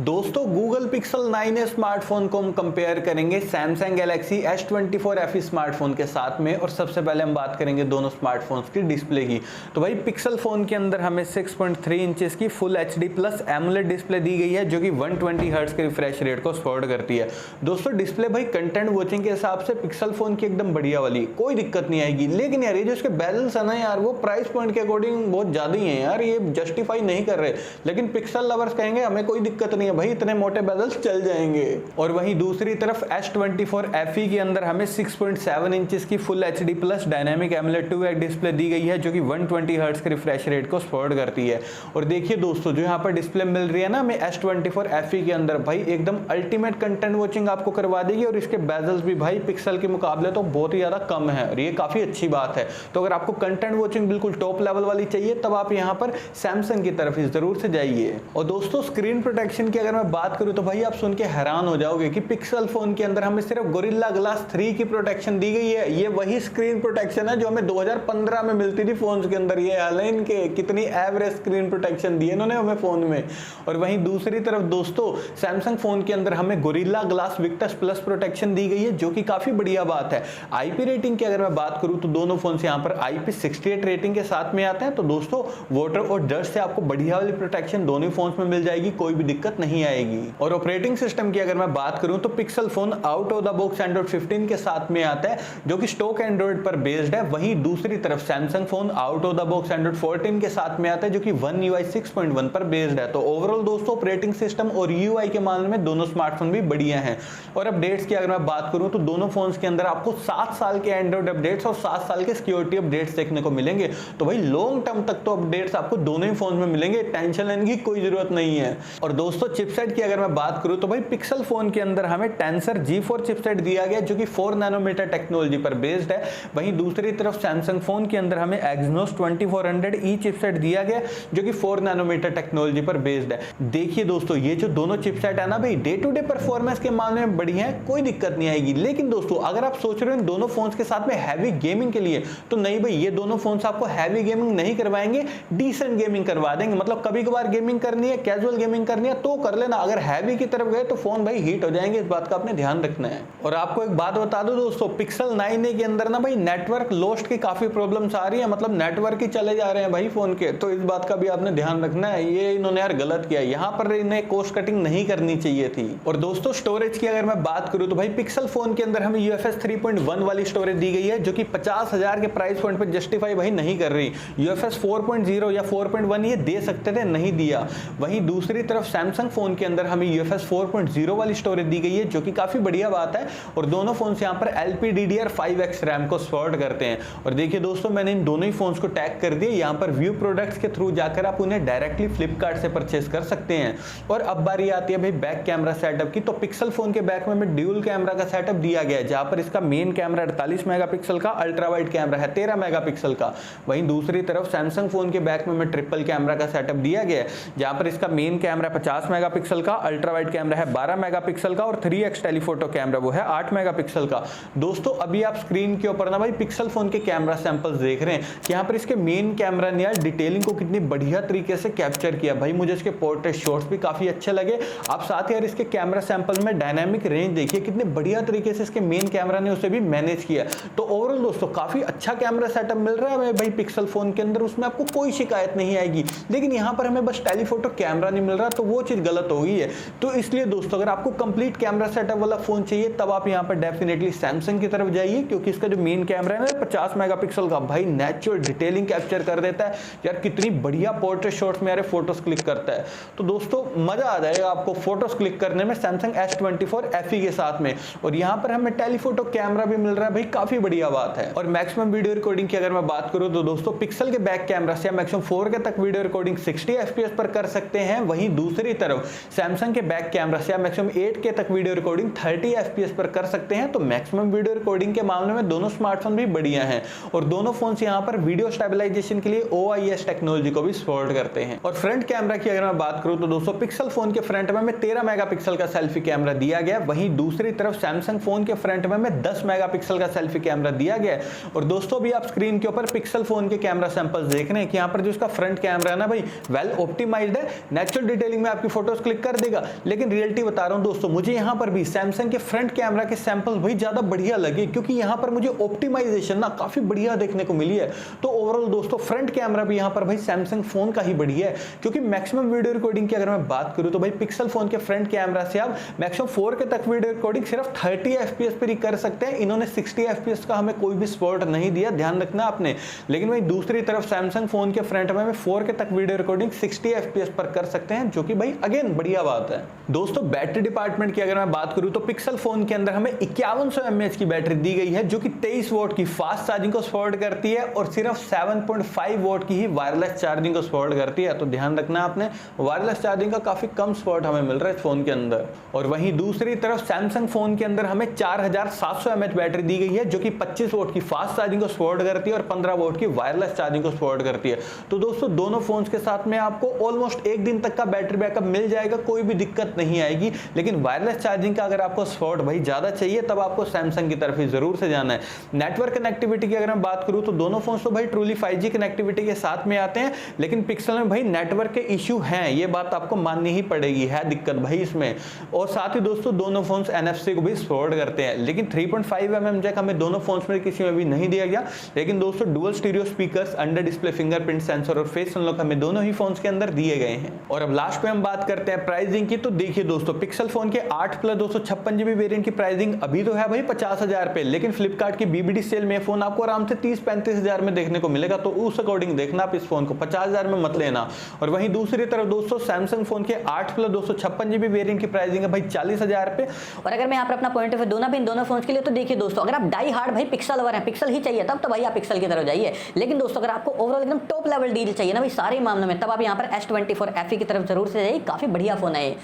दोस्तों Google pixel 9a smartphone को हम कंपेयर करेंगे Samsung Galaxy S24 FE smartphone के साथ में। और सबसे पहले हम बात करेंगे दोनों स्मार्टफोन्स की डिस्प्ले की। तो भाई पिक्सल फोन के अंदर हमें 6.3 इंचेस की full HD plus AMOLED display दी गई है जो कि 120 हर्ट्ज के रिफ्रेश रेट को सपोर्ट करती है। दोस्तों डिस्प्ले भाई कंटेंट वॉचिंग के हिसाब से पिक्सल फोन की एकदम बढ़िया वाली, कोई दिक्कत नहीं आएगी। लेकिन यार ये जो इसके बेजल्स है ना यार, वो प्राइस पॉइंट के अकॉर्डिंग बहुत ज्यादा ही है यार, ये जस्टिफाई नहीं कर रहे। लेकिन पिक्सल लवर्स कहेंगे हमें कोई दिक्कत नहीं है भाई, इतने मोटे बेजल्स चल जाएंगे। और वहीं दूसरी तरफ S24 FE के अंदर हमें 6.7 इंचेस की full HD plus dynamic AMOLED 2x display दी गई है जो कि 120 हर्ट्ज के रिफ्रेश रेट को सपोर्ट करती है। और देखिए दोस्तों जो यहाँ पर डिस्प्ले मिल रही है ना हमें S24 FE के अंदर, भाई एकदम अल्टीमेट कंटेंट वॉचिंग आपको करवा देगी। और इसके बेजल्स भी भाई पिक्सल के मुकाबले तो बहुत ही ज्यादा कम है और ये काफी अच्छी बात है। तो अगर आपको कंटेंट वॉचिंग बिल्कुल टॉप लेवल वाली चाहिए तब आप यहाँ पर सैमसंग की तरफ जरूर से जाइए। और दोस्तों स्क्रीन प्रोटेक्शन की अगर मैं बात करूं तो भाई आप सुन के हैरान हो जाओगे कि पिक्सल फोन के अंदर हमें सिर्फ गोरिल्ला ग्लास 3 की प्रोटेक्शन दी गई है। ये वही स्क्रीन प्रोटेक्शन है जो हमें 2015 में मिलती थी फोन के अंदर। ये हाल है इनके, कितनी एवरेज स्क्रीन प्रोटेक्शन दी है इन्होंने हमें फोन में। और वहीं दूसरी तरफ दोस्तों सैमसंग फोन के अंदर हमें Gorilla Glass Victus plus protection दी गई है जो कि काफी बढ़िया बात है। IP रेटिंग की अगर मैं बात करूं तो दोनों फोन यहाँ पर IP68 रेटिंग के साथ में आते हैं। तो दोस्तों वाटर और डस्ट से आपको बढ़िया वाली प्रोटेक्शन दोनों फोन में मिल जाएगी, कोई भी दिक्कत नहीं आएगी। और ऑपरेटिंग सिस्टम की अगर मैं बात करूं तो pixel phone out of the box Android 15 के साथ में आता है जो कि स्टॉक एंड्रॉइड पर बेस्ड है। वहीं दूसरी तरफ Samsung phone out of the box Android 14 के साथ में आता है जो कि One UI 6.1 पर बेस्ड है। तो ओवरऑल दोस्तों ऑपरेटिंग सिस्टम और UI के मामले में दोनों स्मार्टफोन भी बढ़िया हैं। और अपडेट्स की अगर मैं बात करूं तो दोनों फोन्स के अंदर आपको 7 साल के एंड्रॉइड अपडेट्स और 7 साल के सिक्योरिटी अपडेट्स देखने को मिलेंगे। तो भाई लॉन्ग टर्म तक तो अपडेट्स आपको दोनों ही फोन में मिलेंगे, टेंशन लेने की कोई जरूरत नहीं है। और दोस्तों चिपसेट की अगर मैं बात करूं तो भाई पिक्सल फोन के अंदर हमें टेंसर G4 चिपसेट दिया गया जो कि 4 नैनोमीटर टेक्नोलॉजी पर बेस्ड है। वहीं दूसरी तरफ सैमसंग फोन के अंदर हमें Exynos 2400E चिपसेट दिया गया जो कि 4 नैनोमीटर टेक्नोलॉजी पर बेस्ड है। देखिए दोस्तों ये जो दोनों चिपसेट है ना भाई डे टू डे परफॉर्मेंस के मामले में बढ़िया है, कोई दिक्कत नहीं आएगी। लेकिन दोस्तों अगर आप सोच रहे हो इन दोनों फोन्स के साथ में हैवी गेमिंग के लिए, तो नहीं भाई ये दोनों फोन्स आपको हैवी गेमिंग नहीं करवाएंगे, डिसेंट गेमिंग करवा देंगे। मतलब कभी कभार गेमिंग करनी है, कैजुअल गेमिंग करनी है तो कर लेना, अगर हैवी की तरफ गए तो फोन भाई हीट हो जाएंगे, इस बात का आपने ध्यान रखना है। और आपको एक बात बता दूं दोस्तों पिक्सल 9a के अंदर ना भाई नेटवर्क लॉस्ट की काफी प्रॉब्लम्स आ रही है, मतलब नेटवर्क ही चले जा रहे हैं भाई फोन के। तो इस बात का भी आपने ध्यान रखना है, ये इन्होंने यार गलत किया, यहाँ पर इन्हें कॉस्ट कटिंग नहीं करनी चाहिए थी। और दोस्तों स्टोरेज की अगर मैं बात करूं तो भाई पिक्सल फोन के अंदर हमें UFS 3.1 वाली स्टोरेज दी गई है जो कि 50,000 के प्राइस पॉइंट पर जस्टिफाई भाई नहीं कर रही। UFS 4.0 या 4.1 ये दे सकते थे, नहीं दिया। वहीं दूसरी तरफ सैमसंग फोन के अंदर हमें UFS 4.0 वाली स्टोरेज दी गई है जो कि काफी बढ़िया बात है। और दोनों फोन यहाँ पर LPDDR5X रैम को सपोर्ट करते हैं। और देखिए दोस्तों मैंने इन दोनों ही फोन्स को टैग कर दिया, यहाँ पर व्यू प्रोडक्ट्स के थ्रू जाकर आप उन्हें डायरेक्टली फ्लिपकार्ट से परचेस कर सकते हैं। और अब बारी आती है भाई बैक कैमरा सेटअप की। तो पिक्सल फोन के बैक में हमें ड्यूल कैमरा का सेटअप दिया गया है जहां पर इसका मेन कैमरा 48 मेगापिक्सल का, अल्ट्रा वाइड कैमरा है 13 मेगापिक्सल का। वहीं दूसरी तरफ सैमसंग फोन के बैक में हमें ट्रिपल कैमरा का सेटअप दिया गया है जहां पर इसका मेन कैमरा 50 मेगापिक्सल का, अल्ट्रा वाइड कैमरा है 12 मेगापिक्सल का और 3x टेलीफोटो कैमरा वो है 8 मेगापिक्सल का। दोस्तों अभी आप स्क्रीन के ऊपर ना भाई पिक्सल फोन के कैमरा सैंपल्स देख रहे हैं कि यहाँ पर इसके मेन कैमरा ने यार डिटेलिंग को कितनी बढ़िया तरीके से कैप्चर किया। भाई मुझे इसके पोर्ट्रेट शॉट्स भी काफी अच्छे लगे। आप साथ ही यार इसके कैमरा सैंपल में डायनामिक रेंज देखिए कितने बढ़िया तरीके से इसके मेन कैमरा ने उसे भी मैनेज किया। तो ओवरऑल दोस्तों काफी अच्छा कैमरा सेटअप मिल रहा है भाई पिक्सल फोन के अंदर, उसमें आपको कोई शिकायत नहीं आएगी। लेकिन यहाँ पर हमें बस टेलीफोटो कैमरा नहीं मिल रहा, तो वो चीज गलत हो गई है। तो इसलिए दोस्तों अगर आपको कंप्लीट कैमरा सेटअप वाला फोन चाहिए तब आप यहाँ पर डेफिनेटली सैमसंग की तरफ जाइए क्योंकि इसका जो मेन कैमरा है ना 50 मेगापिक्सल का, भाई नेचुरल डिटेलिंग कैप्चर कर देता है यार, कितनी बढ़िया पोर्ट्रेट शॉट्स में यार फोटोज क्लिक करता है। तो दोस्तों मजा आ जाएगा आपको फोटोज क्लिक करने में सैमसंग S24 FE के साथ में। और यहाँ पर हमें टेलीफोटो कैमरा भी मिल रहा है भाई, काफी बढ़िया बात है। और मैक्सिमम वीडियो रिकॉर्डिंग की अगर मैं बात करूं तो दोस्तों पिक्सल के बैक कैमरा से मैक्सिमम 4K तक वीडियो रिकॉर्डिंग 60 FPS पर कर सकते हैं। वहीं दूसरी तरफ सैमसंग के बैक कैमरा से मैक्सिमम 8K तक वीडियो रिकॉर्डिंग 30 FPS पर कर सकते हैं। तो मैक्सिमम वीडियो रिकॉर्डिंग के मामले में दोनों स्मार्टफोन भी बढ़िया हैं। और दोनों फोन यहाँ पर वीडियो स्टेबलाइजेशन के लिए OIS टेक्नोलॉजी को भी सपोर्ट करते हैं। और फ्रंट कैमरा की अगर मैं बात करूं तो दोस्तों पिक्सल फोन के फ्रंट में 13 मेगापिक्सल का सेल्फी कैमरा दिया गया। वहीं दूसरी तरफ सैमसंग फोन के फ्रंट में 10 मेगापिक्सल का सेल्फी कैमरा दिया गया। और दोस्तों भी आप स्क्रीन के ऊपर पिक्सल फोन के कैमरा सैंपल्स देख रहे हैं कि यहाँ पर जो इसका फ्रंट कैमरा है ना भाई वेल ऑप्टिमाइज्ड है, नेचुरल डिटेलिंग में आपकी फोटोज फोटोज क्लिक कर देगा। लेकिन रियलिटी बता रहा हूं दोस्तों, मुझे यहां पर भी सैमसंग के फ्रंट कैमरा के सैंपल्स भाई ज्यादा बढ़िया लगे, क्योंकि यहां पर मुझे ऑप्टिमाइजेशन ना काफी बढ़िया देखने को मिली है। तो ओवरऑल दोस्तों फ्रंट कैमरा भी यहां पर भाई सैमसंग फोन का ही बढ़िया है, क्योंकि मैक्सिमम वीडियो रिकॉर्डिंग की अगर मैं बात करूं तो भाई पिक्सल फोन के फ्रंट कैमरा से आप मैक्सिमम 4K तक वीडियो रिकॉर्डिंग सिर्फ 30 FPS पर ही कर सकते हैं। इन्होंने 60 FPS का हमें कोई भी सपोर्ट नहीं दिया, ध्यान रखना आपने। लेकिन भाई दूसरी तरफ सैमसंग फोन के फ्रंट में 4K तक वीडियो रिकॉर्डिंग 60 FPS पर कर सकते हैं, जो कि भाई अगेन बढ़िया बात है। दोस्तों बैटरी डिपार्टमेंट की अगर मैं बात करूं तो पिक्सल फोन के अंदर हमें 5100 mAh की बैटरी दी गई है, जो कि 23 वॉट की फास्ट चार्जिंग को सपोर्ट करती है और सिर्फ 7.5 वॉट की ही वायरलेस चार्जिंग को सपोर्ट करती है। तो ध्यान रखना आपने, वायरलेस चार्जिंग का काफी कम सपोर्ट हमें मिल रहा है इस फोन के अंदर। और वहीं दूसरी तरफ सैमसंग फोन के अंदर हमें 4700 mAh बैटरी दी गई है, जो कि 25 वॉट की फास्ट चार्जिंग को सपोर्ट करती है और 15 वॉट की वायरलेस चार्जिंग को सपोर्ट करती है। तो दोस्तों दोनों फोन्स के साथ में आपको ऑलमोस्ट एक दिन तक का बैटरी बैकअप मिल जाएगा, कोई भी दिक्कत नहीं आएगी। लेकिन वायरलेस चार्जिंग का अगर आपको सपोर्ट भाई ज्यादा चाहिए तब आपको सैमसंग की तरफ ही जरूर से जाना है। नेटवर्क कनेक्टिविटी की अगर मैं बात करूं तो दोनों फोन्स तो भाई ट्रूली 5G कनेक्टिविटी के साथ में आते हैं, लेकिन पिक्सल में भाई नेटवर्क के इश्यू हैं, ये बात आपको माननी ही पड़ेगी, है दिक्कत भाई इसमें। और साथ ही दोस्तों दोनों फोन्स NFC को भी सपोर्ट करते हैं, लेकिन 3.5 जैक हमें दोनों फोन्स में किसी में भी नहीं दिया गया। लेकिन दोस्तों dual stereo speakers, under display fingerprint sensor और फेस अनलॉक हमें दोनों ही फोन्स के अंदर दिए गए हैं। और अब लास्ट में हम बात करते हैं प्राइसिंग की। तो देखिए दोस्तों पिक्सल फोन के 8+ 256GB वेरिएंट की प्राइसिंग अभी तो है भाई 50,000 पे, लेकिन फ्लिपकार्ट की BBD सेल में फोन आपको आराम से 30-35,000 में देखने को मिलेगा। तो उस अकॉर्डिंग देखना आप इस फोन को, 50,000 में मत लेना। और वहीं दूसरी तरफ दोस्तों सैमसंग फोन के 8+ 256GB वेरिएंट की प्राइसिंग है भाई 40,000 पे। और अगर मैं यहाँ पर अपना पॉइंट ऑफ व्यू दूं ना भाई इन दोनों फोन्स के लिए, तो देखिए दोस्तों अगर आप डाई हार्ड भाई पिक्सल लवर हैं, पिक्सल ही चाहिए तब तो भाई आप पिक्सल की तरफ जाइए। लेकिन दोस्तों अगर आपको ओवरऑल एकदम टॉप लेवल डील चाहिए ना भाई सारे मामलों में, तब आप यहाँ पर S24 FE की तरफ जरूर से जाइए, काफी बढ़िया फोन है ये।